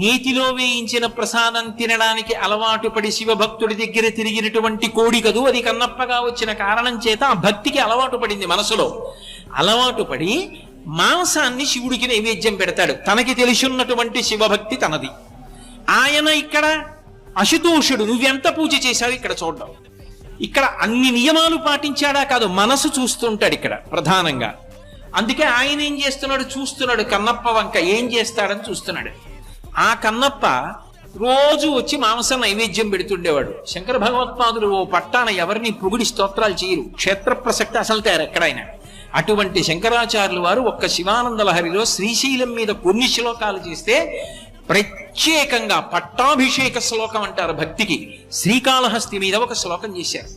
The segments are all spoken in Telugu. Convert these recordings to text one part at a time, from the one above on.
నీతిలో వేయించిన ప్రసాదం తినడానికి అలవాటు పడి శివభక్తుడి దగ్గర తిరిగినటువంటి కోడి కదూ అది కన్నప్పగా వచ్చిన కారణం చేత ఆ భక్తికి అలవాటు పడింది. మనసులో అలవాటు పడి మాంసాన్ని శివుడికి నైవేద్యం పెడతాడు. తనకి తెలిసిన్నటువంటి శివభక్తి తనది. ఆయన ఇక్కడ అశుతోషుడు, నువ్వెంత పూజ చేశావు ఇక్కడ చూడ్డావు. ఇక్కడ అన్ని నియమాలు పాటించాడా కాదు, మనసు చూస్తుంటాడు ఇక్కడ ప్రధానంగా. అందుకే ఆయన ఏం చేస్తున్నాడు, చూస్తున్నాడు కన్నప్ప వంక ఏం చేస్తాడని చూస్తున్నాడు. ఆ కన్నప్ప రోజు వచ్చి మాంసం నైవేద్యం పెడుతుండేవాడు. శంకర భగవత్పాదులు ఓ పట్టాన ఎవరిని పొగిడి స్తోత్రాలు చేయరు, క్షేత్ర ప్రసక్తి అసలు తయారు ఎక్కడైనా. అటువంటి శంకరాచార్యులు వారు ఒక్క శివానంద లహరిలో శ్రీశైలం మీద కొన్ని శ్లోకాలు చేస్తే ప్రత్యేకంగా పట్టాభిషేక శ్లోకం అంటారు భక్తికి. శ్రీకాళహస్తి మీద ఒక శ్లోకం చేశారు.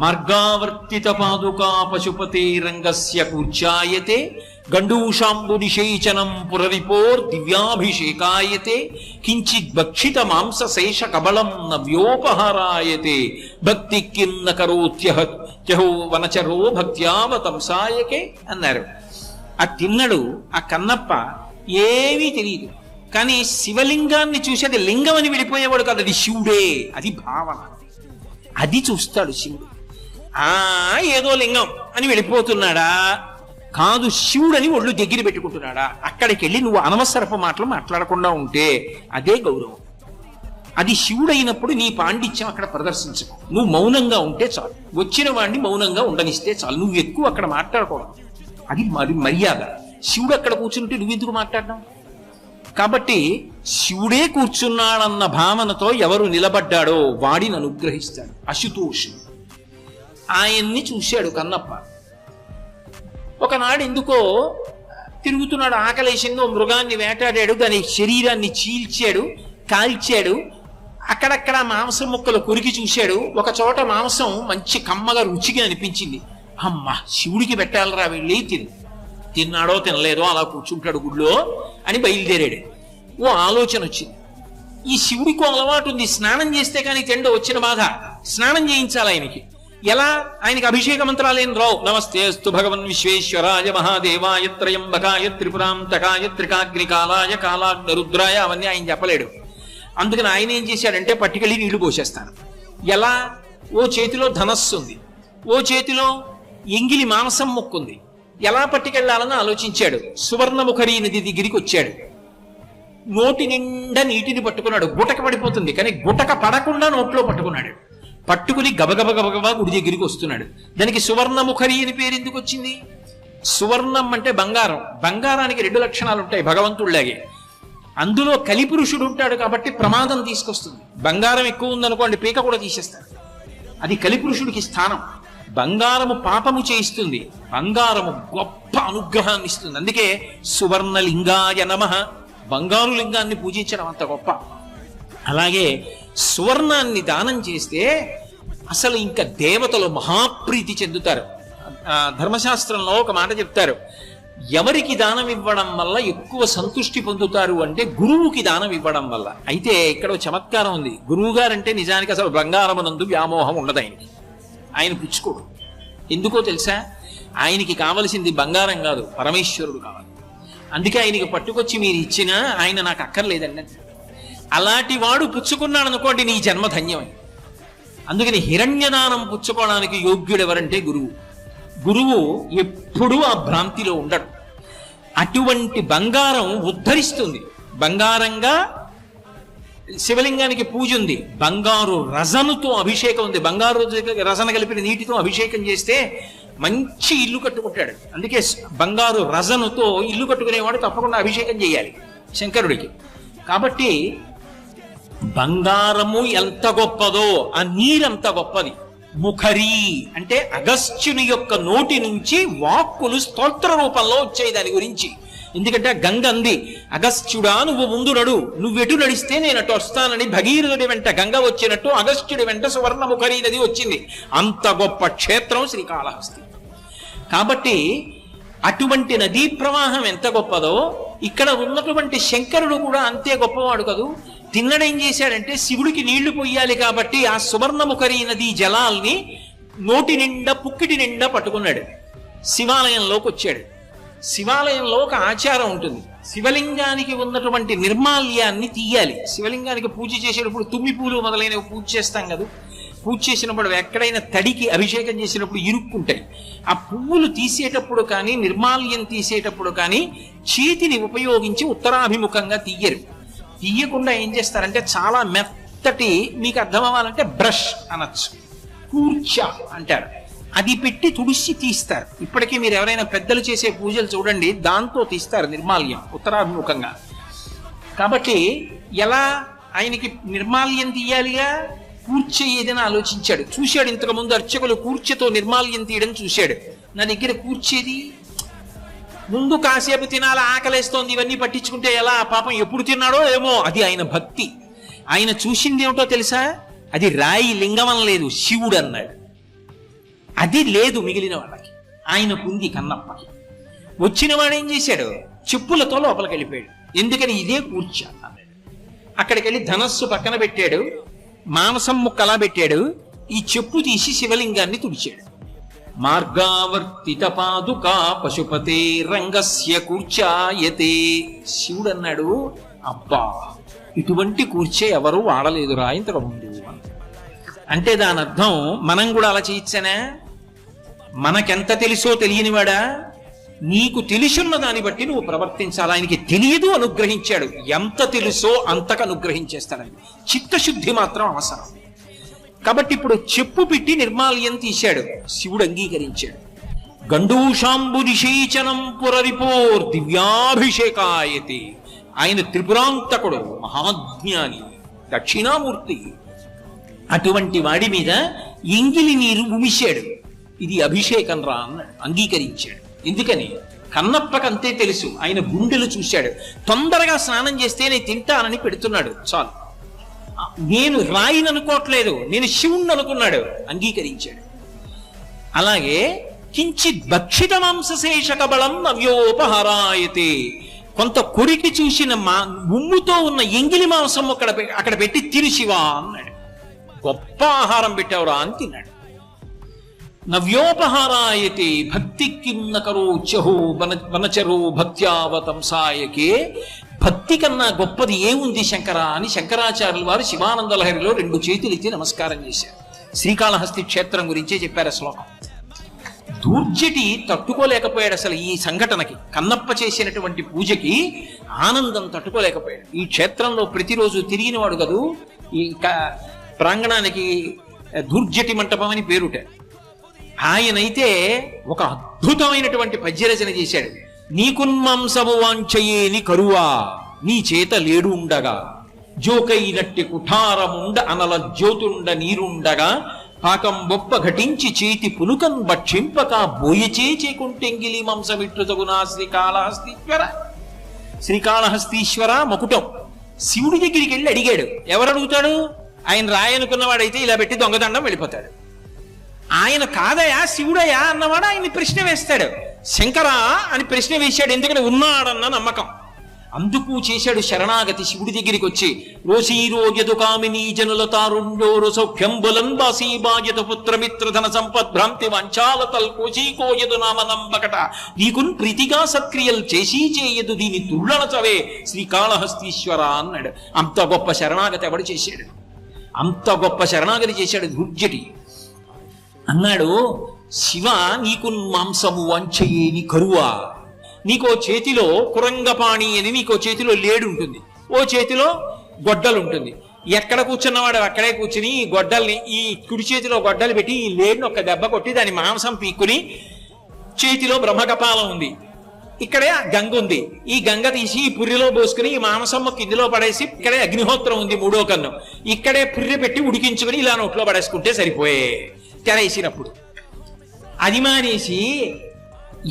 మార్గావర్తిత పాదుకా పశుపతే రంగస్య కూర్చాయతే గండూషాంబు నిషేచనం పురరిపోర్ దివ్యాభిషేకాయతే కించిత్ భక్షిత మాంస శేష కబళం నవ్యోపహారాయతే భక్తి కిన్న కరోత్యహో వనచరో భక్త్యావతంసాయకే అన్నారు. ఆ తిన్నడు ఆ కన్నప్ప ఏమీ తెలియదు, కానీ శివలింగాన్ని చూసి అది లింగం అని వెళ్ళిపోయేవాడు కాదు, అది శివుడే, అది భావన, అది చూస్తాడు శివుడు. ఏదో లింగం అని వెళ్ళిపోతున్నాడా కాదు, శివుడని ఒళ్ళు దగ్గర పెట్టుకుంటున్నాడా. అక్కడికి వెళ్ళి నువ్వు అనవసరపు మాటలు మాట్లాడకుండా ఉంటే అదే గౌరవం. అది శివుడైనప్పుడు నీ పాండిత్యం అక్కడ ప్రదర్శించకు, నువ్వు మౌనంగా ఉంటే చాలు, వచ్చిన వాడిని మౌనంగా ఉండనిస్తే చాలు, నువ్వు ఎక్కువ అక్కడ మాట్లాడకూడదు, అది మర్యాద. శివుడు అక్కడ కూర్చుంటే నువ్వెందుకు మాట్లాడడం? కాబట్టి శివుడే కూర్చున్నాడన్న భావనతో ఎవరు నిలబడ్డాడో వాడిని అనుగ్రహిస్తాడు. అశుతోషుడు ఆయన్ని చూశాడు కన్నప్ప. ఒకనాడు ఎందుకో తిరుగుతున్నాడు, ఆకలేసిందో మృగాన్ని వేటాడాడు, దాని శరీరాన్ని చీల్చాడు, కాల్చాడు, అక్కడక్కడ మాంసం ముక్కలు కొరికి చూశాడు. ఒక చోట మాంసం మంచి కమ్మగా రుచిగా అనిపించింది. అమ్మ శివుడికి పెట్టాలరా వెళ్ళి తిన్నాడో తినలేదో అలా కూర్చుంటాడు గుడిలో అని బయలుదేరాడు. ఓ ఆలోచన వచ్చింది, ఈ శివుడికి అలవాటు ఉంది, స్నానం చేస్తే కానీ తిండ వచ్చిన బాధ, స్నానం చేయించాలి ఆయనకి. ఎలా? ఆయనకి అభిషేక మంత్రాలేం రావు. నమస్తేస్తు భగవన్ విశ్వేశ్వరాయ మహాదేవాయ త్రయంబకాయ త్రిపురాంతకాయ త్రికాగ్నికాలాయ కాలాగ్నిరుద్రాయ అవన్నీ ఆయన చెప్పలేడు. అందుకని ఆయన ఏం చేశాడంటే పట్టుకెళ్ళి నీళ్లు పోసేస్తాను. ఎలా? ఓ చేతిలో ధనస్సు ఉంది, ఓ చేతిలో ఎంగిలి మాంసం ముక్కుంది, ఎలా పట్టుకెళ్లాలని ఆలోచించాడు. సువర్ణముఖరీ నది దగ్గరికి వచ్చాడు, నోటి నిండా నీటిని పట్టుకున్నాడు. గుటక పడిపోతుంది, కానీ గుటక పడకుండా నోట్లో పట్టుకున్నాడు. పట్టుకుని గబగబ గబగబా గుడి దగ్గరికి వస్తున్నాడు. దానికి సువర్ణముఖరి అని పేరు ఎందుకు వచ్చింది? సువర్ణం అంటే బంగారం, బంగారానికి 2 లక్షణాలు ఉంటాయి భగవంతుడిలాగే. అందులో కలిపురుషుడు ఉంటాడు కాబట్టి ప్రమాదం తీసుకొస్తుంది. బంగారం ఎక్కువ ఉందనుకోండి పీక కూడా తీసేస్తారు, అది కలిపురుషుడికి స్థానం. బంగారము పాపము చేయిస్తుంది, బంగారము గొప్ప అనుగ్రహాన్ని ఇస్తుంది. అందుకే సువర్ణలింగాయ నమః, బంగారు లింగాన్ని పూజించడం అంత గొప్ప. అలాగే సువర్ణాన్ని దానం చేస్తే అసలు ఇంకా దేవతలు మహాప్రీతి చెందుతారు. ధర్మశాస్త్రంలో ఒక మాట చెప్తారు, ఎవరికి దానం ఇవ్వడం వల్ల ఎక్కువ సంతృష్టి పొందుతారు అంటే గురువుకి దానం ఇవ్వడం వల్ల. అయితే ఇక్కడ చమత్కారం ఉంది, గురువు గారంటే నిజానికి అసలు బంగారమునందు వ్యామోహం ఉండదు ఆయనకి, ఆయన పుచ్చుకోడు. ఎందుకో తెలుసా? ఆయనకి కావలసింది బంగారం కాదు, పరమేశ్వరుడు కావాలి. అందుకే ఆయనకి పట్టుకొచ్చి మీరు ఇచ్చినా ఆయన నాకు అక్కర్లేదండి. అలాంటి వాడు పుచ్చుకున్నాడు అనుకోండి నీ జన్మ ధన్యమై. అందుకని హిరణ్యదానం పుచ్చుకోవడానికి యోగ్యుడు ఎవరంటే గురువు. గురువు ఎప్పుడూ ఆ భ్రాంతిలో ఉండడు. అటువంటి బంగారం ఉద్ధరిస్తుంది. బంగారంగా శివలింగానికి పూజ ఉంది, బంగారు రజనుతో అభిషేకం ఉంది, బంగారు రసన కలిపిన నీటితో అభిషేకం చేస్తే మంచి ఇల్లు కట్టుకుంటాడు. అందుకే బంగారు రజనుతో ఇల్లు కట్టుకునేవాడు తప్పకుండా అభిషేకం చేయాలి శంకరుడికి. కాబట్టి బంగారము ఎంత గొప్పదో ఆ నీరంత గొప్పది. ముఖరీ అంటే అగస్త్యుని యొక్క నోటి నుంచి వాక్కులు స్తోత్ర రూపంలో వచ్చాయి దాని గురించి. ఎందుకంటే గంగ అంది, అగస్త్యుడా నువ్వు ముందు నడు, నువ్వెటు నడిస్తే నేను అటు వస్తానని. భగీరథుడి వెంట గంగ వచ్చినట్టు అగస్త్యుడి వెంట సువర్ణముఖరీ నది వచ్చింది. అంత గొప్ప క్షేత్రం శ్రీకాళహస్తి. కాబట్టి అటువంటి నదీ ప్రవాహం ఎంత గొప్పదో ఇక్కడ ఉన్నటువంటి శంకరుడు కూడా అంతే గొప్పవాడు కదూ. తిన్నడేం చేశాడంటే శివుడికి నీళ్లు పొయ్యాలి కాబట్టి ఆ సువర్ణముఖరీ నదీ జలాల్ని నోటి నిండా పుక్కిటి నిండా పట్టుకున్నాడు. శివాలయంలోకి వచ్చాడు. శివాలయంలో ఒక ఆచారం ఉంటుంది. శివలింగానికి ఉన్నటువంటి నిర్మాల్యాన్ని తీయాలి. శివలింగానికి పూజ చేసేటప్పుడు తుమ్మి పూలు మొదలైనవి పూజ చేస్తాం కదా, పూజ చేసినప్పుడు ఎక్కడైనా తడికి అభిషేకం చేసినప్పుడు ఇరుక్కుంటాయి. ఆ పువ్వులు తీసేటప్పుడు కానీ నిర్మాల్యం తీసేటప్పుడు కానీ చేతిని ఉపయోగించి ఉత్తరాభిముఖంగా తీయరు. తీయకుండా ఏం చేస్తారంటే చాలా మెత్తటి, మీకు అర్థం అవ్వాలంటే బ్రష్ అనొచ్చు, కూర్చ అంటారు, అది పెట్టి తుడిసి తీస్తారు. ఇప్పటికీ మీరు ఎవరైనా పెద్దలు చేసే పూజలు చూడండి, దాంతో తీస్తారు నిర్మాల్యం ఉత్తరాభిముఖంగా. కాబట్టి ఎలా ఆయనకి నిర్మాల్యం తీయాలిగా, కూర్చ ఏదైనా ఆలోచించాడు. చూశాడు ఇంతకుముందు అర్చకులు కూర్చతో నిర్మాల్యం తీయడం చూశాడు. నా దగ్గర కూర్చేది, ముందు కాసేపు తినాలి, ఆకలేస్తోంది, ఇవన్నీ పట్టించుకుంటే ఎలా, పాపం ఎప్పుడు తిన్నాడో ఏమో. అది ఆయన భక్తి. ఆయన చూసింది ఏమిటో తెలుసా, అది రాయి లింగం అనలేదు, శివుడు అన్నాడు. అది లేదు మిగిలిన వాళ్ళకి, ఆయనకుంది కన్నప్పకి. వచ్చిన వాడు ఏం చేశాడు, చెప్పులతో లోపలికి వెళ్ళిపోయాడు. ఎందుకని, ఇదే కూర్చ అన్నాడు. అక్కడికి వెళ్ళి ధనస్సు పక్కన పెట్టాడు, మాంసం ముక్కలా పెట్టాడు, ఈ చెప్పు తీసి శివలింగాన్ని తుడిచాడు. మార్గావర్తిత పాదుకా పశుపతే రంగస్య కూర్చాయతే. శివుడు అన్నాడు, అబ్బా ఇటువంటి కూర్చే ఎవరు వాడలేదురా ఇంతకు ముందు. అంటే దాని అర్థం మనం కూడా అలా చేయొచ్చనా? మనకెంత తెలుసో తెలియనివాడా? నీకు తెలుసున్న దాన్ని బట్టి నువ్వు ప్రవర్తించాలి. ఆయనకి తెలియదు, అనుగ్రహించాడు. ఎంత తెలుసో అంతకు అనుగ్రహించేస్తాడండి. చిత్తశుద్ధి మాత్రం అవసరం. కాబట్టి ఇప్పుడు చెప్పు పెట్టి నిర్మాల్యం తీశాడు, శివుడు అంగీకరించాడు. గండూషాంబు నిషేచనం పురరిపోర్ దివ్యాభిషేకాయతి. ఆయన త్రిపురాంతకుడు, మహాజ్ఞాని, దక్షిణామూర్తి. అటువంటి వాడి మీద ఎంగిలి నీరు ఉమిశాడు. ఇది అభిషేకం రా అన్నాడు, అంగీకరించాడు. ఎందుకని, కన్నప్పకంతే తెలుసు. ఆయన గుండెలు చూశాడు. తొందరగా స్నానం చేస్తే నేను తింటానని పెడుతున్నాడు, చాలు. నేను రాయిని అనుకోవట్లేదు, నేను శివుణ్ణి అనుకున్నాడు, అంగీకరించాడు. అలాగే కించిత్ భక్షిత మాంసశేషక బలం నవ్యోపహారాయతే. కొంత కొరికి చూసిన ఉమ్ముతో ఉన్న ఎంగిలి మాంసం అక్కడ పెట్టి తిను శివా అన్నాడు. గొప్ప ఆహారం పెట్టావురా అని తిన్నాడు. నవ్యోపహారాయతే భక్తి కిం నకరోచహో వనచరో భక్త్యావతంసాయకే. భక్తి కన్నా గొప్పది ఏముంది శంకర అని శంకరాచార్యుల వారు శివానంద లహరిలో 2 చేతులు ఎత్తి నమస్కారం చేశారు. శ్రీకాళహస్తి క్షేత్రం గురించే చెప్పారు శ్లోకం. దూర్జటి తట్టుకోలేకపోయాడు అసలు ఈ సంఘటనకి. కన్నప్ప చేసినటువంటి పూజకి ఆనందం తట్టుకోలేకపోయాడు. ఈ క్షేత్రంలో ప్రతిరోజు తిరిగిన వాడు కదూ. ఈ ప్రాంగణానికి దూర్జటి మంటపం అని పేరుట. ఆయనైతే ఒక అద్భుతమైనటువంటి పద్యరచన చేశాడు. నీకున్మాంసము వాంఛయేని కరువా నీ చేత లేడు ఉండగా, జోకైనట్టి కుఠారముండ అనల జ్యోతుండ నీరుండగా, పాకం బొప్ప ఘటించి చేతి పులుకన్ భక్షింపక బోయచే చేకుంటెంగిలి మాంసమిట్లుతగునా శ్రీకాళహస్తీశ్వర. శ్రీకాళహస్తీశ్వర మకుటం. శివుడి దగ్గరికి వెళ్ళి అడిగాడు. ఎవరు అడుగుతాడు? ఆయన రాయనుకున్నవాడైతే ఇలా పెట్టి దొంగదండం వెళ్ళిపోతాడు. ఆయన కాదయా శివుడయా అన్నవాడు ఆయన్ని ప్రశ్న వేస్తాడు. శంకరా అని ప్రశ్న వేశాడు, ఎందుకని ఉన్నాడన్న నమ్మకం. అందుకు చేశాడు శరణాగతి. శివుడి దగ్గరికి వచ్చి రోషీరోగ్యదు కామినీ జనుల తారుండోరు సౌఖ్యంబులన్ బాసీబాయత పుత్రమిత్ర ధన సంపద్భ్రాంతి వంచాలతల్ కోశీకోయదు నామనంబకట నీకున్ ప్రీతిగా సత్క్రియలు చేసి చేయదు దీని తుళ్ళనచవే శ్రీకాళహస్తీశ్వర అన్నాడు. అంత గొప్ప శరణాగతి ఎవడు చేశాడు? అంత గొప్ప శరణాగతి చేశాడు దుర్జటి. అన్నాడు, శివ నీకు మాంసము వంచయేని కరువా. నీకో చేతిలో కురంగపాణి అని నీకో చేతిలో లేడు ఉంటుంది, ఓ చేతిలో గొడ్డలు ఉంటుంది. ఎక్కడ కూర్చున్నవాడు అక్కడే కూర్చుని ఈ గొడ్డల్ని, ఈ కుడి చేతిలో గొడ్డలు పెట్టి ఈ లేడుని ఒక దెబ్బ కొట్టి దాని మాంసం పీక్కుని, చేతిలో బ్రహ్మకపాలం ఉంది, ఇక్కడే గంగ ఉంది, ఈ గంగ తీసి ఈ పుర్రిలో పోసుకుని ఈ మాంసం కిందిలో పడేసి, ఇక్కడే అగ్నిహోత్రం ఉంది 3వ కన్ను, ఇక్కడే పుర్రె పెట్టి ఉడికించుకుని ఇలా నోట్లో పడేసుకుంటే సరిపోయే తెరేసినప్పుడు. అది మానేసి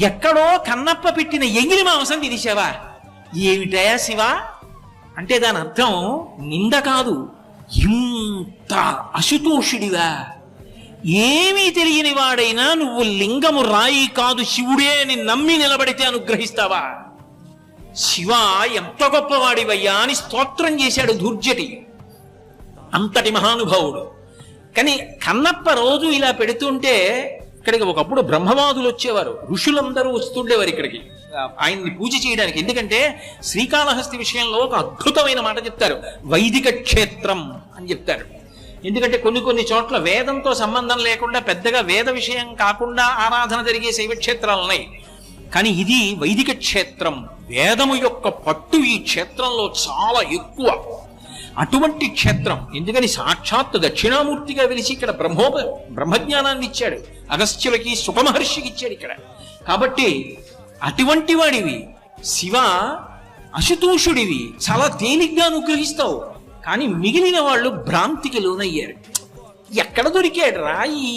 ఎక్కడో కన్నప్ప పెట్టిన ఎంగిలి మాంసం తినేసావా? ఏమిటయా శివ అంటే దాని అర్థం నింద కాదు, ఇంత అశుతోషుడివా, ఏమీ తెలియని వాడైనా నువ్వు లింగము రాయి కాదు శివుడే అని నమ్మి నిలబడితే అనుగ్రహిస్తావా? శివ ఎంత గొప్పవాడివయ్యా అని స్తోత్రం చేశాడు దుర్జటి. అంతటి మహానుభావుడు. కానీ కన్నప్ప రోజు ఇలా పెడుతుంటే ఇక్కడికి ఒకప్పుడు బ్రహ్మవాదులు వచ్చేవారు, ఋషులందరూ వస్తుండేవారు ఇక్కడికి ఆయన్ని పూజ చేయడానికి. ఎందుకంటే శ్రీకాళహస్తి విషయంలో ఒక అద్భుతమైన మాట చెప్తారు, వైదిక క్షేత్రం అని చెప్తారు. ఎందుకంటే కొన్ని చోట్ల వేదంతో సంబంధం లేకుండా పెద్దగా వేద విషయం కాకుండా ఆరాధన జరిగే శైవ క్షేత్రాలు ఉన్నాయి. కానీ ఇది వైదిక క్షేత్రం, వేదము యొక్క పట్టు ఈ క్షేత్రంలో చాలా ఎక్కువ. అటువంటి క్షేత్రం. ఎందుకని సాక్షాత్ దక్షిణామూర్తిగా వెలిసి ఇక్కడ బ్రహ్మజ్ఞానాన్ని ఇచ్చాడు, అగస్త్యులకి సుఖమహర్షికి ఇచ్చాడు ఇక్కడ. కాబట్టి అటువంటి వాడివి శివ, అశుతోషుడివి, చాలా తేలిగ్గా అనుగ్రహిస్తావు. కానీ మిగిలిన వాళ్ళు భ్రాంతికి లోనయ్యారు. ఎక్కడ దొరికాడు రా ఈ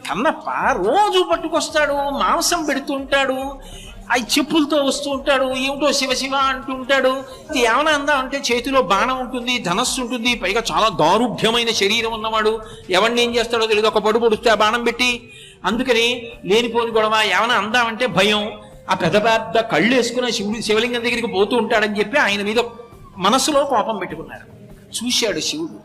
కన్నప్ప? రోజు పట్టుకొస్తాడు, మాంసం పెడుతుంటాడు, అవి చెప్పులతో వస్తూ ఉంటాడు, ఏమిటో శివ శివ అంటుంటాడు. ఏమైనా అందా అంటే చేతిలో బాణం ఉంటుంది, ధనస్సు ఉంటుంది, పైగా చాలా దారుఢ్యమైన శరీరం ఉన్నవాడు. ఎవరిని ఏం చేస్తాడో తెలియదు, ఒక పడు పొడిస్తే ఆ బాణం పెట్టి. అందుకని లేనిపోని గొడవ. ఏమైనా అందామంటే భయం. ఆ పెద్ద పెద్ద కళ్ళు వేసుకున్న శివలింగం దగ్గరికి పోతూ ఉంటాడని చెప్పి ఆయన మీద మనసులో కోపం పెట్టుకున్నారు. చూశాడు శివుడు,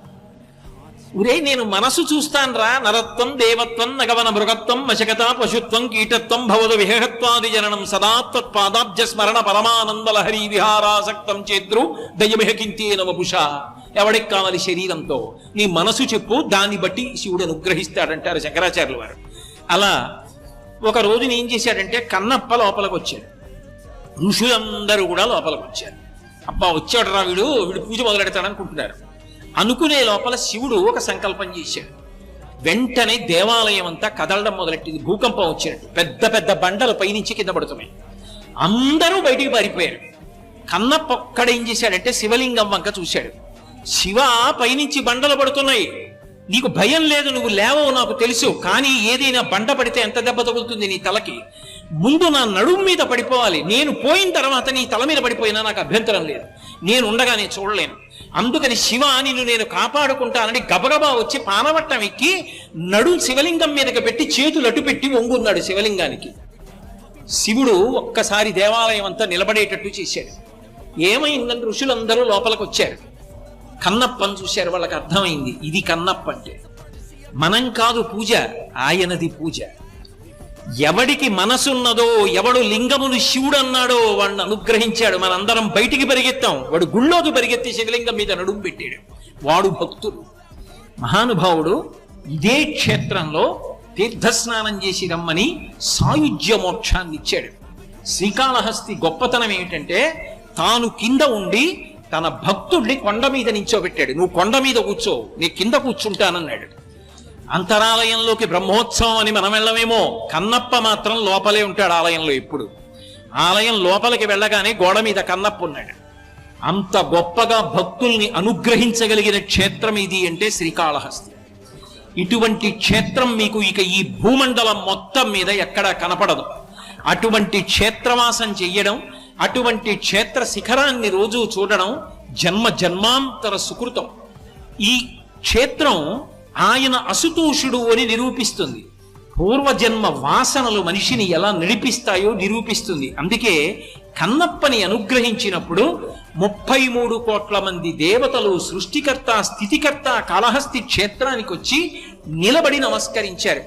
ఉరే నేను మనసు చూస్తాన్రా, నరత్వం దేవత్వం నగవన మృగత్వం మశకత పశుత్వం కీటత్వం భవద విహత్వాది జననం సదా తత్పాదాబ్జ స్మరణ పరమానంద లహరి విహారాసక్తం చేద్రు దయమిహకింతేన వపుష. ఎవడికి కావాలి శరీరంతో? నీ మనసు చెప్పు, దాన్ని బట్టి శివుడు అనుగ్రహిస్తాడంటారు శంకరాచార్యుల వారు. అలా ఒక రోజున ఏం చేశాడంటే కన్నప్ప లోపలికి వచ్చాడు, ఋషులందరూ కూడా లోపలికి వచ్చారు. అబ్బా వచ్చాడు రా వీడు పూజ మొదలెడతాడనుకుంటున్నారు. అనుకునే లోపల శివుడు ఒక సంకల్పం చేశాడు. వెంటనే దేవాలయం అంతా కదలడం మొదలెట్టింది, భూకంపం వచ్చినట్టు. పెద్ద పెద్ద బండలు పైనుంచి కింద పడుతున్నాయి. అందరూ బయటికి పారిపోయారు. కన్నప్ప ఒక్కడేం చేశాడంటే శివలింగం వంక చూశాడు. శివ, పైనుంచి బండలు పడుతున్నాయి, నీకు భయం లేదు, నువ్వు లేవవు నాకు తెలుసు. కానీ ఏదైనా బండ పడితే ఎంత దెబ్బ తగులుతుంది నీ తలకి? ముందు నా నడుము మీద పడిపోవాలి, నేను పోయిన తర్వాత నీ తల మీద పడిపోయినా నాకు అభ్యంతరం లేదు, నేను ఉండగా నేను చూడలేను. అందుకని శివ, నిన్ను నేను కాపాడుకుంటానని గబగబా వచ్చి పానవట్టం ఎక్కి శివలింగం మీదకి పెట్టి చేతులు అటు పెట్టి వంగున్నాడు శివలింగానికి. శివుడు ఒక్కసారి దేవాలయం అంతా నిలబడేటట్టు చేశాడు. ఏమైందని ఋషులందరూ లోపలికి వచ్చారు. కన్నప్పని చూశారు, వాళ్ళకి అర్థమైంది ఇది కన్నప్ప అంటే. మనం కాదు పూజ, ఆయనది పూజ. ఎవడికి మనసున్నదో, ఎవడు లింగమును శివుడు అన్నాడో వాడిని అనుగ్రహించాడు. మనందరం బయటికి పరిగెత్తాం, వాడు గుళ్ళోకి పరిగెత్తి శివలింగం మీద నడుము పెట్టాడు. వాడు భక్తుడు, మహానుభావుడు. ఇదే క్షేత్రంలో తీర్థస్నానం చేసి రమ్మని సాయుజ్య మోక్షాన్ని ఇచ్చాడు. శ్రీకాళహస్తి గొప్పతనం ఏమిటంటే తాను కింద ఉండి తన భక్తుడిని కొండ మీద నించోబెట్టాడు. నువ్వు కొండ మీద కూర్చో, నీ కింద కూర్చుంటానన్నాడు. అంతరాలయంలోకి బ్రహ్మోత్సవం అని మనం వెళ్ళమేమో, కన్నప్ప మాత్రం లోపలే ఉంటాడు ఆలయంలో. ఎప్పుడు ఆలయం లోపలికి వెళ్ళగానే గోడ మీద కన్నప్ప ఉన్నాడు. అంత గొప్పగా భక్తుల్ని అనుగ్రహించగలిగిన క్షేత్రం ఇది అంటే శ్రీకాళహస్తి. ఇటువంటి క్షేత్రం మీకు ఇక ఈ భూమండలం మొత్తం మీద ఎక్కడా కనపడదు. అటువంటి క్షేత్రవాసం చెయ్యడం, అటువంటి క్షేత్ర శిఖరాన్ని రోజు చూడడం జన్మ జన్మాంతర సుకృతం. ఈ క్షేత్రం ఆయన అశుతోషుడు అని నిరూపిస్తుంది. పూర్వజన్మ వాసనలు మనిషిని ఎలా నడిపిస్తాయో నిరూపిస్తుంది. అందుకే కన్నప్పని అనుగ్రహించినప్పుడు 33 కోట్ల మంది దేవతలు, సృష్టికర్త స్థితికర్త కాళహస్తి క్షేత్రానికి వచ్చి నిలబడి నమస్కరించారు.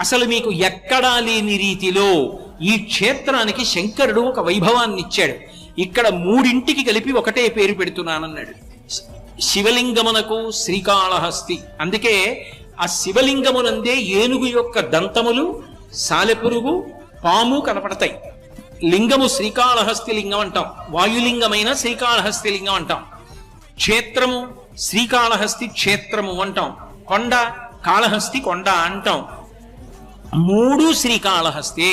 అసలు మీకు ఎక్కడా లేని రీతిలో ఈ క్షేత్రానికి శంకరుడు ఒక వైభవాన్ని ఇచ్చాడు. ఇక్కడ 3 కలిపి ఒకటే పేరు పెడుతున్నానన్నాడు, శివలింగమునకు శ్రీకాళహస్తి. అందుకే ఆ శివలింగమునందే ఏనుగు యొక్క దంతములు, సాలెపురుగు, పాము కనపడతాయి. లింగము శ్రీకాళహస్తి లింగం అంటాం, వాయులింగమైన శ్రీకాళహస్తి లింగం అంటాం. క్షేత్రము శ్రీకాళహస్తి క్షేత్రము అంటాం, కొండ కాళహస్తి కొండ అంటాం. 3 శ్రీకాళహస్తే.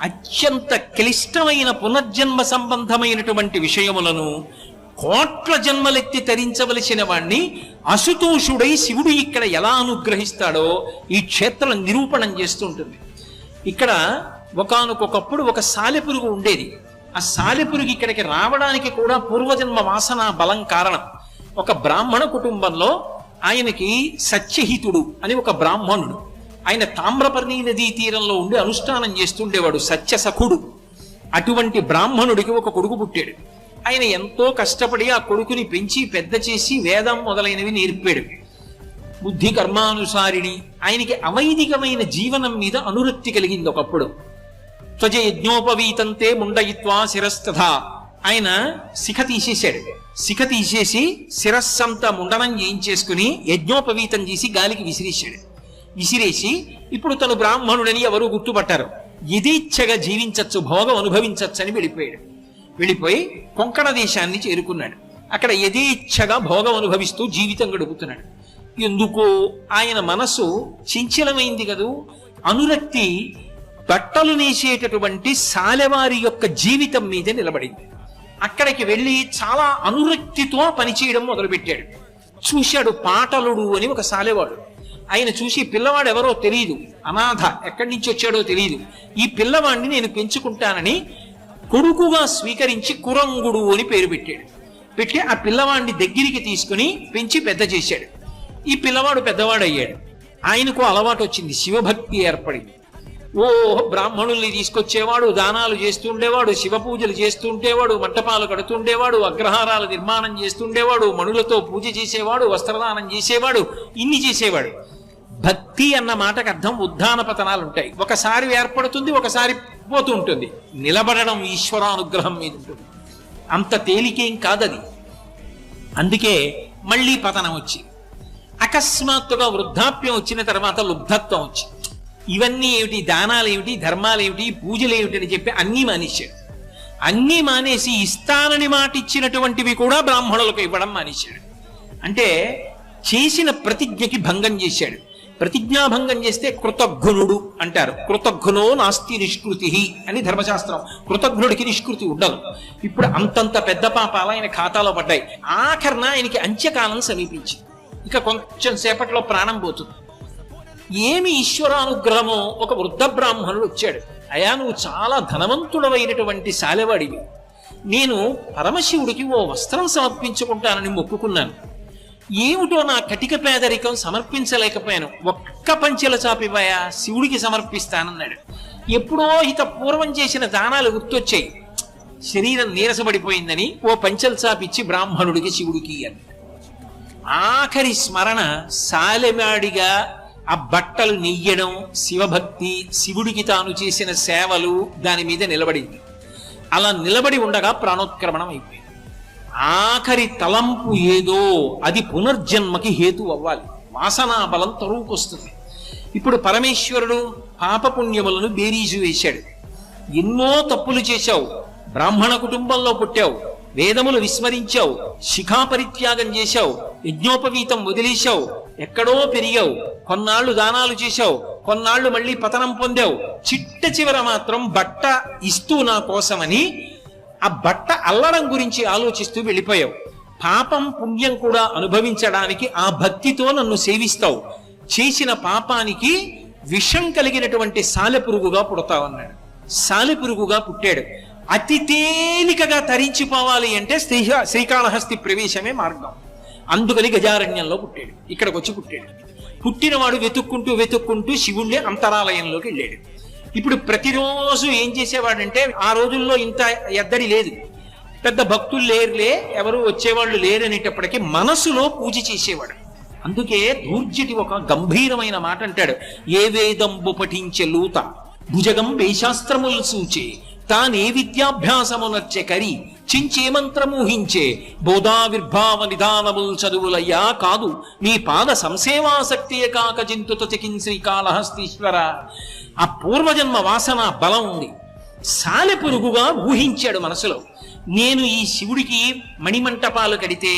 అత్యంత క్లిష్టమైన పునర్జన్మ సంబంధమైనటువంటి విషయములను కోట్ల జన్మలెత్తి తరించవలసిన వాణ్ణి అశుతోషుడై శివుడు ఇక్కడ ఎలా అనుగ్రహిస్తాడో ఈ క్షేత్రం నిరూపణం చేస్తుంటుంది. ఇక్కడ ఒకానొకప్పుడు ఒక సాలెపురుగు ఉండేది. ఆ సాలెపురుగు ఇక్కడికి రావడానికి కూడా పూర్వజన్మ వాసన బలం కారణం. ఒక బ్రాహ్మణ కుటుంబంలో ఆయనకి సత్యహితుడు అని ఒక బ్రాహ్మణుడు, ఆయన తామ్రపర్ణి నదీ తీరంలో ఉండి అనుష్ఠానం చేస్తుండేవాడు, సత్యసఖుడు. అటువంటి బ్రాహ్మణుడికి ఒక కొడుకు పుట్టాడు. ఆయన ఎంతో కష్టపడి ఆ కొడుకుని పెంచి పెద్ద చేసి వేదం మొదలైనవి నేర్పాడు. బుద్ధి కర్మానుసారిణి. ఆయనకి అవైదికమైన జీవనం మీద అనురక్తి కలిగింది ఒకప్పుడు. త్వజ యజ్ఞోపవీతంతే ముండయిత్వా శిరస్తథా. ఆయన శిఖ తీసేశాడు. శిఖ తీసేసి శిరస్సంతా ముండనం చేయించేసుకుని యజ్ఞోపవీతం చేసి గాలికి విసిరేశాడు. విసిరేసి ఇప్పుడు తను బ్రాహ్మణుడని ఎవరు గుర్తుపట్టారు. యథేచ్ఛగా జీవించచ్చు, భోగం అనుభవించచ్చు అని వెళ్ళిపోయాడు. వెళ్ళిపోయి కొంకణ దేశాన్ని చేరుకున్నాడు. అక్కడ యథేచ్ఛగా భోగం అనుభవిస్తూ జీవితం గడుపుతున్నాడు. ఎందుకో ఆయన మనసు చంచలమైంది కదూ. అనురక్తి బట్టలు నేసేటటువంటి సాలెవారి యొక్క జీవితం మీద నిలబడింది. అక్కడికి వెళ్ళి చాలా అనురక్తితో పనిచేయడం మొదలుపెట్టాడు. చూశాడు పాటలుడు అని ఒక సాలెవాడు. ఆయన చూసి పిల్లవాడు ఎవరో తెలియదు, అనాథ, ఎక్కడి నుంచి వచ్చాడో తెలియదు, ఈ పిల్లవాడిని నేను పెంచుకుంటానని కొడుకుగా స్వీకరించి కురంగుడు అని పేరు పెట్టాడు. పెట్టి ఆ పిల్లవాడిని దగ్గరికి తీసుకుని పెంచి పెద్ద చేశాడు. ఈ పిల్లవాడు పెద్దవాడయ్యాడు. ఆయనకు అలవాటు వచ్చింది, శివభక్తి ఏర్పడింది. ఓ బ్రాహ్మణుల్ని తీసుకొచ్చేవాడు, దానాలు చేస్తుండేవాడు, శివ పూజలు చేస్తుండేవాడు, మంటపాలు కడుతుండేవాడు, అగ్రహారాలు నిర్మాణం చేస్తుండేవాడు, మణులతో పూజ చేసేవాడు, వస్త్రదానం చేసేవాడు, ఇన్ని చేసేవాడు. భక్తి అన్న మాటకు అర్థం ఉద్ధాన పతనాలు ఉంటాయి. ఒకసారి ఏర్పడుతుంది, ఒకసారి పోతూ ఉంటుంది. నిలబడడం ఈశ్వరానుగ్రహం మీద ఉంటుంది. అంత తేలికేం కాదది. అందుకే మళ్ళీ పతనం వచ్చి అకస్మాత్తుగా వృద్ధాప్యం వచ్చిన తర్వాత లుబ్ధత్వం వచ్చి ఇవన్నీ ఏమిటి, దానాలు ఏమిటి, ధర్మాలు ఏమిటి, పూజలు ఏమిటి అని చెప్పి అన్నీ మానేశాడు. అన్నీ మానేసి ఇస్తానని మాట ఇచ్చినటువంటివి కూడా బ్రాహ్మణులకు ఇవ్వడం మానేశాడు. అంటే చేసిన ప్రతిజ్ఞకి భంగం చేశాడు. ప్రతిజ్ఞాభంగం చేస్తే కృతఘ్నుడు అంటారు. కృతఘ్నో నాస్తి నిష్కృతి అని ధర్మశాస్త్రం. కృతఘ్నుడికి నిష్కృతి ఉండదు. ఇప్పుడు అంతంత పెద్ద పాపాలు ఆయన ఖాతాలో పడ్డాయి. ఆఖరణ ఆయనకి అంత్యకాలం సమీపించింది. ఇక కొంచెం సేపట్లో ప్రాణం పోతుంది. ఏమి ఈశ్వరానుగ్రహమో, ఒక వృద్ధ బ్రాహ్మణుడు వచ్చాడు. అయా, నువ్వు చాలా ధనవంతుడమైనటువంటి శాలెవాడివి. నేను పరమశివుడికి ఓ వస్త్రం సమర్పించుకుంటానని మొక్కుకున్నాను. ఏమిటో నా కటిక పేదరికం సమర్పించలేకపోయాను. ఒక్క పంచెల చాపివ్వయా, శివుడికి సమర్పిస్తానన్నాడు. ఎప్పుడో ఇత పూర్వం చేసిన దానాలు గుర్తొచ్చాయి. శరీరం నీరసపడిపోయిందని ఓ పంచెల చాపిచ్చి బ్రాహ్మణుడికి శివుడికి అని. ఆఖరి స్మరణ సాలెవాడిగా ఆ బట్టలు నెయ్యడం, శివభక్తి, శివుడికి తాను చేసిన సేవలు, దాని మీద నిలబడింది. అలా నిలబడి ఉండగా ప్రాణోత్క్రమణం అయిపోయింది. ఆఖరి తలంపు ఏదో అది పునర్జన్మకి హేతు అవ్వాలి. వాసనా బలం తరువుకొస్తుంది. ఇప్పుడు పరమేశ్వరుడు పాపపుణ్యములను బేరీజు వేశాడు. ఎన్నో తప్పులు చేశావు, బ్రాహ్మణ కుటుంబంలో పుట్టావు, వేదములు విస్మరించావు, శిఖాపరిత్యాగం చేశావు, యజ్ఞోపవీతం వదిలేశావు, ఎక్కడో పెరిగావు, కొన్నాళ్లు దానాలు చేశావు, కొన్నాళ్లు మళ్ళీ పతనం పొందావు. చిట్ట చివర మాత్రం బట్ట ఇస్తూ నా కోసమని ఆ బట్ట అల్లడం గురించి ఆలోచిస్తూ వెళ్ళిపోయావు. పాపం పుణ్యం కూడా అనుభవించడానికి ఆ భక్తితో నన్ను సేవిస్తావు. చేసిన పాపానికి విషం కలిగినటువంటి సాలెపురుగుగా పుడతావన్నాడు. సాలెపురుగుగా పుట్టాడు. అతి తేలికగా తరించిపోవాలి అంటే శ్రీకాళహస్తి ప్రవేశమే మార్గం. అందుకని గజారణ్యంలో పుట్టాడు. ఇక్కడికి వచ్చి పుట్టాడు. పుట్టినవాడు వెతుక్కుంటూ వెతుక్కుంటూ శివుణ్ణి అంతరాలయంలోకి వెళ్ళాడు. ఇప్పుడు ప్రతిరోజు ఏం చేసేవాడంటే, ఆ రోజుల్లో ఇంత ఎద్దడి లేదు, పెద్ద భక్తులు లేరులే, ఎవరు వచ్చేవాళ్ళు లేరనేటప్పటికీ మనసులో పూజ చేసేవాడు. అందుకే దూర్జటి ఒక గంభీరమైన మాట అంటాడు. ఏ వేదంబు పఠించే లూత భుజగం వేశాస్త్రములు సూచే తానే విద్యాభ్యాసమునర్చె కరి చించే మంత్రమూహించే బోధావిర్భావ నిదానముల్ చదువులయ్యా కాదు నీ పాద సంసేవాసక్తియ కాక జింతుత చికిన్ శ్రీకాళహస్తీశ్వర. ఆ పూర్వజన్మ వాసన బలం ఉంది. సాలెపురుగుగా ఊహించాడు మనసులో. నేను ఈ శివుడికి మణిమంటపాలు కడితే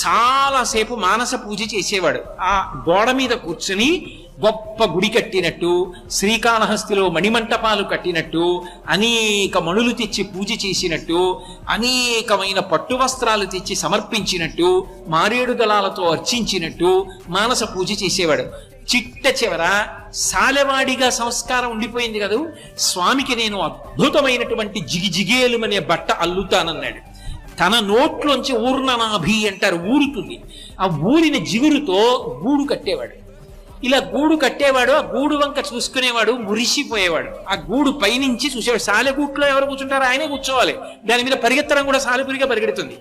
చాలాసేపు మానస పూజ చేసేవాడు. ఆ గోడ మీద కూర్చుని గొప్ప గుడి కట్టినట్టు, శ్రీకాళహస్తిలో మణిమంటపాలు కట్టినట్టు, అనేక మణులు తెచ్చి పూజ చేసినట్టు, అనేకమైన పట్టు వస్త్రాలు తెచ్చి సమర్పించినట్టు, మారేడు దళాలతో అర్చించినట్టు మానస పూజ చేసేవాడు. చిట్ట చివర సాలెవాడిగా సంస్కారం ఉండిపోయింది కదా, స్వామికి నేను అద్భుతమైనటువంటి జిగిజిగేలుమనే బట్ట అల్లుతానన్నాడు. తన నోట్లోంచి ఊర్ణనాభి అంటారు, ఊరుతుంది. ఆ ఊరిన జిగురుతో గూడు కట్టేవాడు. ఇలా గూడు కట్టేవాడు, ఆ గూడు వంక చూసుకునేవాడు, మురిసిపోయేవాడు. ఆ గూడు పైనుంచి చూసేవాడు. సాలెగూట్లో ఎవరు కూర్చుంటారో ఆయనే కూర్చోవాలి. దాని మీద పరిగెత్తడం కూడా సాలెపురిగా పరిగెడుతుంది.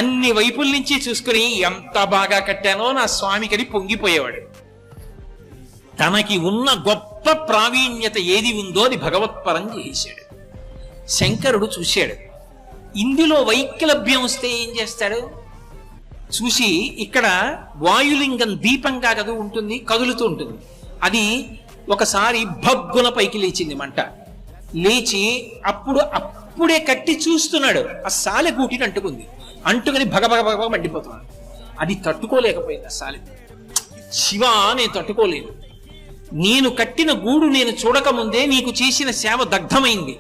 అన్ని వైపుల నుంచి చూసుకుని ఎంత బాగా కట్టానో నా స్వామికని పొంగిపోయేవాడు. తనకి ఉన్న గొప్ప ప్రావీణ్యత ఏది ఉందో అది భగవత్పరం చేశాడు. శంకరుడు చూశాడు, ఇందులో వైక్లభ్యం వస్తే ఏం చేస్తాడు చూసి, ఇక్కడ వాయులింగం దీపంగా కదా ఉంటుంది, కదులుతూ ఉంటుంది. అది ఒకసారి భగ్గున పైకి లేచింది మంట. లేచి అప్పుడే కట్టి చూస్తున్నాడు, ఆ సాలెగూటిని అంటుకుని భగభగ మండిపోతున్నాడు. అది తట్టుకోలేకపోయింది ఆ సాలె. శివ, నేను తట్టుకోలేను. నేను కట్టిన గూడు నేను చూడకముందే నీకు చేసిన సేవ దగ్ధమైంది,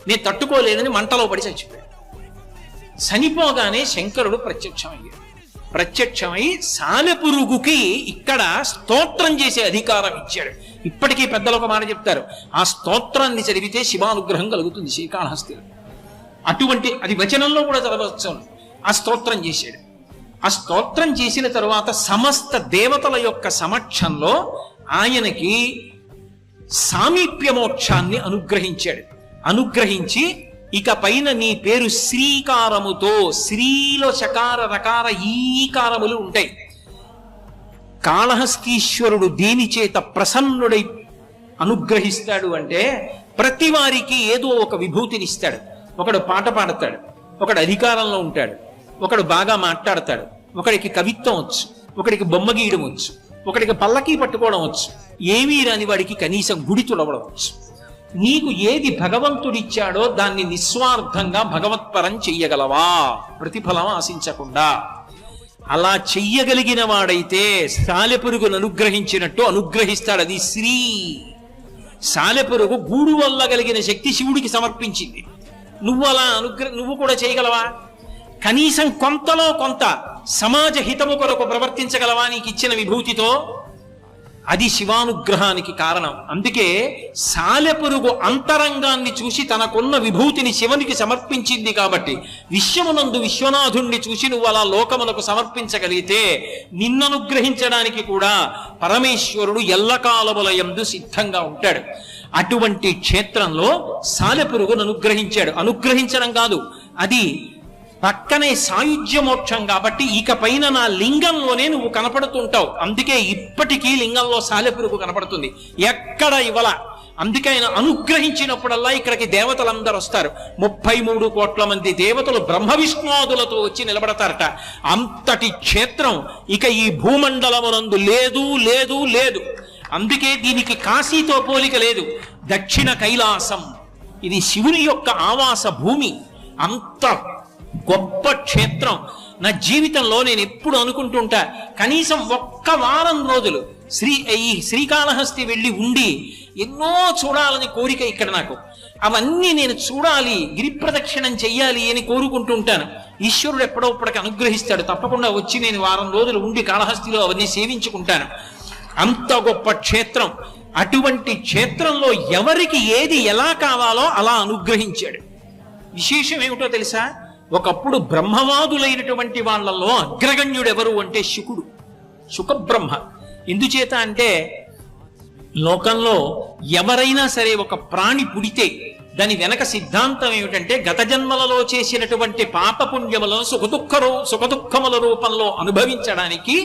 నేను తట్టుకోలేనని మంటలో పడి చచ్చిపోయాడు. చనిపోగానే శంకరుడు ప్రత్యక్షమై సాలెపురుగుకి ఇక్కడ స్తోత్రం చేసే అధికారం ఇచ్చాడు. ఇప్పటికీ పెద్దలు ఒక మాట చెప్తారు, ఆ స్తోత్రాన్ని చదివితే శివానుగ్రహం కలుగుతుంది శ్రీకాళహస్తిలో. అటువంటి అది వచనంలో కూడా చదవచ్చు. ఆ స్తోత్రం చేశాడు. ఆ స్తోత్రం చేసిన తరువాత సమస్త దేవతల యొక్క సమక్షంలో ఆయనకి సామీప్య మోక్షాన్ని అనుగ్రహించి ఇక పైన నీ పేరు శ్రీకారముతో, శ్రీలో చకార రకార ఈకారములు ఉంటాయి. కాళహస్తీశ్వరుడు దేని చేత ప్రసన్నుడై అనుగ్రహిస్తాడు అంటే, ప్రతి వారికి ఏదో ఒక విభూతినిస్తాడు. ఒకడు పాట పాడతాడు, ఒకడు అధికారంలో ఉంటాడు, ఒకడు బాగా మాట్లాడతాడు, ఒకడికి కవిత్వం వచ్చు, ఒకడికి బొమ్మ గీయడం వచ్చు, ఒకడికి పల్లకీ పట్టుకోవడం వచ్చు, ఏమీ రాని వాడికి కనీసం గుడి తుడవడం వచ్చు. నీకు ఏది భగవంతుడిచ్చాడో దాన్ని నిస్వార్థంగా భగవత్పరం చెయ్యగలవా, ప్రతిఫలం ఆశించకుండా? అలా చెయ్యగలిగిన వాడైతే సాలెపురుగును అనుగ్రహించినట్టు అనుగ్రహిస్తాడు. అది శ్రీ. సాలెపురుగు గూడు వల్ల కలిగిన శక్తి శివుడికి సమర్పించింది. నువ్వు కూడా చేయగలవా? కనీసం కొంతలో కొంత సమాజ హితము కొరకు ప్రవర్తించగలవా నీకు ఇచ్చిన విభూతితో? అది శివానుగ్రహానికి కారణం. అందుకే సాలెపురుగు అంతరంగాన్ని చూసి తనకున్న విభూతిని శివునికి సమర్పించింది కాబట్టి, విశ్వమునందు విశ్వనాథుణ్ణి చూసి నువ్వు అలా లోకములకు సమర్పించగలిగితే నిన్ననుగ్రహించడానికి కూడా పరమేశ్వరుడు ఎల్లకాలముల యందు సిద్ధంగా ఉంటాడు. అటువంటి క్షేత్రంలో సాలెపురుగును అనుగ్రహించడం కాదు, అది పక్కనే సాయుధ్య మోక్షం కాబట్టి ఇక పైన నా లింగంలోనే నువ్వు కనపడుతుంటావు. అందుకే ఇప్పటికీ లింగంలో సాలెపురుగు కనపడుతుంది, ఎక్కడ ఇవ్వల. అందుకే ఆయన అనుగ్రహించినప్పుడల్లా ఇక్కడికి దేవతలందరూ వస్తారు. 33 కోట్ల మంది దేవతలు బ్రహ్మ విష్ణువాదులతో వచ్చి నిలబడతారట. అంతటి క్షేత్రం ఇక ఈ భూమండలమునందు లేదు. అందుకే దీనికి కాశీతో పోలిక లేదు. దక్షిణ కైలాసం ఇది శివుని యొక్క ఆవాస భూమి. అంత గొప్ప క్షేత్రం. నా జీవితంలో నేను ఎప్పుడు అనుకుంటుంటా, కనీసం ఒక్క వారం రోజులు ఈ శ్రీకాళహస్తి వెళ్ళి ఉండి ఎన్నో చూడాలని కోరిక ఇక్కడ నాకు. అవన్నీ నేను చూడాలి, గిరి ప్రదక్షిణం చెయ్యాలి అని కోరుకుంటుంటాను. ఈశ్వరుడు ఎప్పుడోప్పటికి అనుగ్రహిస్తాడు. తప్పకుండా వచ్చి నేను వారం రోజులు ఉండి కాళహస్తిలో అవన్నీ సేవించుకుంటాను. అంత గొప్ప క్షేత్రం. అటువంటి క్షేత్రంలో ఎవరికి ఏది ఎలా కావాలో అలా అనుగ్రహించాడు. విశేషం ఏమిటో తెలుసా? ఒకప్పుడు బ్రహ్మవాదులైనటువంటి వాళ్ళల్లో అగ్రగణ్యుడు ఎవరు అంటే శుకబ్రహ్మ. ఎందుచేత అంటే, లోకంలో ఎవరైనా సరే ఒక ప్రాణి పుడితే దాని వెనక సిద్ధాంతం ఏమిటంటే, గత జన్మలలో చేసినటువంటి పాపపుణ్యములను సుఖదుఖముల రూపంలో అనుభవించడానికి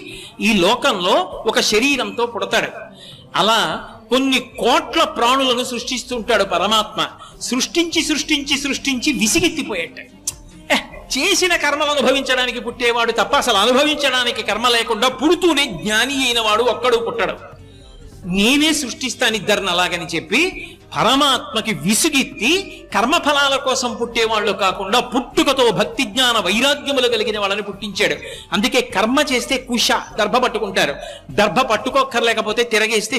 ఈ లోకంలో ఒక శరీరంతో పుడతాడు. అలా కొన్ని కోట్ల ప్రాణులను సృష్టిస్తుంటాడు పరమాత్మ. సృష్టించి విసిగెత్తిపోయేట. చేసిన కర్మలు అనుభవించడానికి పుట్టేవాడు తప్ప అసలు అనుభవించడానికి కర్మ లేకుండా పుడుతూనే జ్ఞాని అయిన వాడు ఒక్కడు పుట్టడు. నేనే సృష్టిస్తాను ఇద్దరిని అలాగని చెప్పి పరమాత్మకి విసుగెత్తి కర్మఫలాల కోసం పుట్టేవాళ్ళు కాకుండా పుట్టుకతో భక్తి జ్ఞాన వైరాగ్యములు కలిగిన వాళ్ళని పుట్టించాడు. అందుకే కర్మ చేస్తే కుశ, దర్భ పట్టుకుంటారు. దర్భ పట్టుకోక్కర్లేకపోతే తిరగేస్తే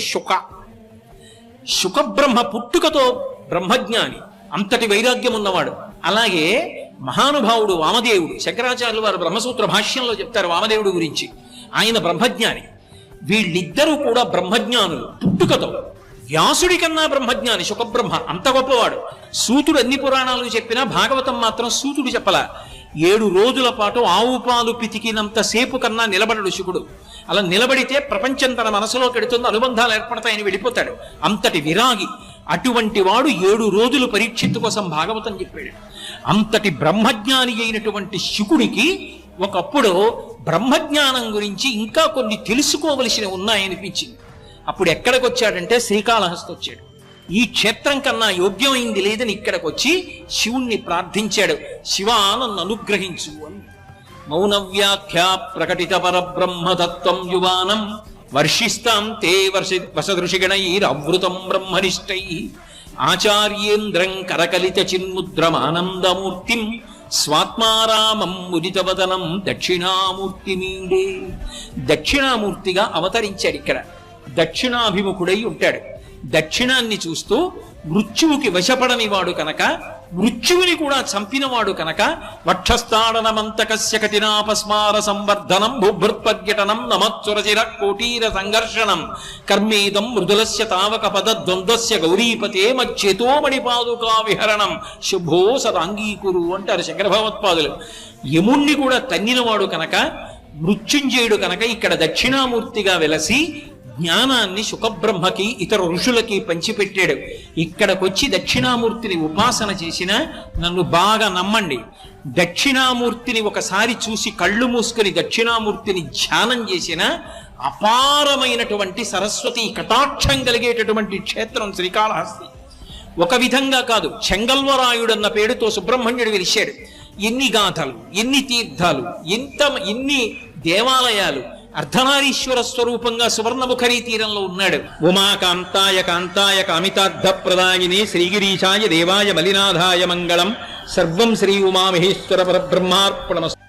శుకబ్రహ్మ పుట్టుకతో బ్రహ్మజ్ఞాని, అంతటి వైరాగ్యం ఉన్నవాడు. అలాగే మహానుభావుడు వామదేవుడు, శంకరాచార్యులు వారు బ్రహ్మసూత్ర భాష్యంలో చెప్తారు వామదేవుడు గురించి. ఆయన బ్రహ్మజ్ఞాని. వీళ్ళిద్దరూ కూడా బ్రహ్మజ్ఞానులు పుట్టుకతో. వ్యాసుడి కన్నా బ్రహ్మజ్ఞాని శుకబ్రహ్మ, అంత గొప్పవాడు. సూతుడు అన్ని పురాణాలు చెప్పినా భాగవతం మాత్రం సూతుడు చెప్పలా. 7 రోజుల పాటు ఆవు పాలు పితికినంత సేపు కన్నా నిలబడడు శుకుడు. అలా నిలబడితే ప్రపంచం తన మనసులో కెడుతుంది, అనుబంధాలు ఏర్పడతాయని వెళ్ళిపోతాడు. అంతటి విరాగి. అటువంటి వాడు 7 రోజులు పరీక్షిత్తు కోసం భాగవతం చెప్పాడు. అంతటి బ్రహ్మజ్ఞాని అయినటువంటి శుకుడికి ఒకప్పుడు బ్రహ్మజ్ఞానం గురించి ఇంకా కొన్ని తెలుసుకోవలసినవి ఉన్నాయనిపించింది. అప్పుడు ఎక్కడికి వచ్చాడంటే శ్రీకాళహస్తి వచ్చాడు. ఈ క్షేత్రం కన్నా యోగ్యమైంది లేదని ఇక్కడికి వచ్చి శివుణ్ణి ప్రార్థించాడు. శివా నన్ను అనుగ్రహించు అని. మౌన వ్యాఖ్యా ప్రకటిత పరబ్రహ్మతత్వం యువానం వర్షిస్తాం తే వసదృషిగణైరవృతం బ్రహ్మనిష్టై ఆచార్యేంద్రం కరకలిత చిన్ముద్రమానందమూర్తిం స్వాత్మారామం ముదితవదనం దక్షిణామూర్తిమీడే. దక్షిణామూర్తిగా అవతరించాడు. ఇక్కడ దక్షిణాభిముఖుడై ఉంటాడు. దక్షిణాన్ని చూస్తూ మృత్యువుకి వశపడని వాడు కనుక, మృత్యువుని కూడా చంపినవాడు కనుక వక్షస్థాడనమంతకస్య కఠినాపస్మార సంవర్ధనం భూభృత్పర్యటనం నమత్సురచిర కోటీర సంఘర్షణం కర్మేదం మృదులస్య తావక పద ద్వంద్వస్య గౌరీపతే మచ్చేతో మణిపాదుకా విహరణం శుభో సదాంగీకురు అంటారు శంకర భగవత్పాదులు. యముణ్ణి కూడా తన్నినవాడు కనుక, మృత్యుంజయుడు కనుక ఇక్కడ దక్షిణామూర్తిగా వెలసి జ్ఞానాన్ని శుకబ్రహ్మకి ఇతర ఋషులకి పంచిపెట్టాడు. ఇక్కడికొచ్చి దక్షిణామూర్తిని ఉపాసన చేసిన నన్ను బాగా నమ్మండి, దక్షిణామూర్తిని ఒకసారి చూసి కళ్ళు మూసుకొని దక్షిణామూర్తిని ధ్యానం చేసిన అపారమైనటువంటి సరస్వతి కటాక్షం కలిగేటటువంటి క్షేత్రం శ్రీకాళహస్తి. ఒక విధంగా కాదు, చెంగల్వరాయుడన్న పేరుతో సుబ్రహ్మణ్యుడు వెలిశాడు. ఎన్ని గాథలు, ఎన్ని తీర్థాలు, ఎన్ని దేవాలయాలు. అర్ధనారీశ్వర స్వరూపంగా సువర్ణముఖరీ తీరంలో ఉన్నాడు. ఉమాకాంతాయ కాంతాయ కామితార్థ ప్రదాయిని శ్రీగిరీశాయ దేవాయ మలినాథాయ మంగళం. సర్వం శ్రీ ఉమామహేశ్వర పరబ్రహ్మార్పణమస్తు.